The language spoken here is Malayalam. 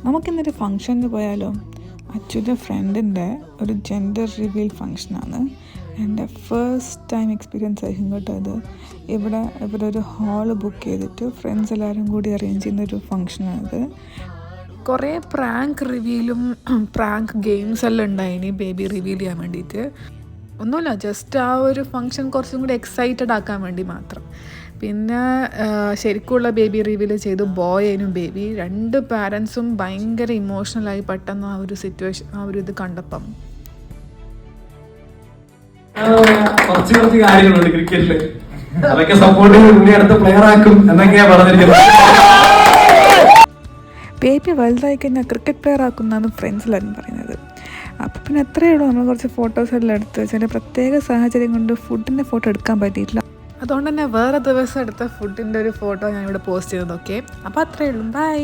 നമുക്കിന്നൊരു ഫങ്ഷന് പോയാലോ? അച്ഛൻ്റെ ഫ്രണ്ടിൻ്റെ ഒരു ജെൻഡർ റിവീൽ ഫങ്ഷനാണ്. എൻ്റെ ഫസ്റ്റ് ടൈം എക്സ്പീരിയൻസ് ആയിരിക്കും കേട്ടോ അത്. ഇവിടെ ഒരു ഹാള് ബുക്ക് ചെയ്തിട്ട് ഫ്രണ്ട്സ് എല്ലാവരും കൂടി അറേഞ്ച് ചെയ്യുന്നൊരു ഫങ്ഷനാണിത്. കുറേ പ്രാങ്ക് റിവീലും പ്രാങ്ക് ഗെയിംസ് എല്ലാം ഉണ്ടായിനി ബേബി റിവീൽ ചെയ്യാൻ വേണ്ടിയിട്ട്. ഒന്നുമില്ല, ജസ്റ്റ് ആ ഒരു ഫങ്ഷൻ കുറച്ചും കൂടി എക്സൈറ്റഡ് ആക്കാൻ വേണ്ടി മാത്രം. പിന്നെ ശരിക്കുള്ള ബേബി റിവീൽ ചെയ്തു. ബോയേനും ബേബി, രണ്ട് പാരൻസും ഭയങ്കര ഇമോഷണലായി പെട്ടെന്ന് ആ ഒരു സിറ്റുവേഷൻ, ആ ഒരു ഇത് കണ്ടപ്പം. കുറച്ച് കാര്യങ്ങളുണ്ട് ക്രിക്കറ്റില്, അതൊക്കെ സപ്പോർട്ട് ചെയ്ത് അടുത്ത പ്ലെയർ ആക്കും എന്നൊക്കെയാ പറഞ്ഞിരിക്കുന്നത്. ബേബി വലുതായി കഴിഞ്ഞാൽ ക്രിക്കറ്റ് പ്ലെയർ ആക്കുന്നാണ് ഫ്രണ്ട്സ് എല്ലാവരും പറയുന്നത്. അപ്പോൾ പിന്നെ എത്രയേ ഉള്ളൂ, നമ്മൾ കുറച്ച് ഫോട്ടോസ് എല്ലാം എടുത്ത് ചില പ്രത്യേക സാഹചര്യം കൊണ്ട് ഫുഡിൻ്റെ ഫോട്ടോ എടുക്കാൻ പറ്റിയിട്ടില്ല. അതുകൊണ്ട് തന്നെ വേറെ ദിവസം എടുത്ത ഫുഡിൻ്റെ ഒരു ഫോട്ടോ ഞാൻ ഇവിടെ പോസ്റ്റ് ചെയ്തതൊക്കെ. അപ്പോൾ അത്രയേ ഉള്ളൂ. ബൈ.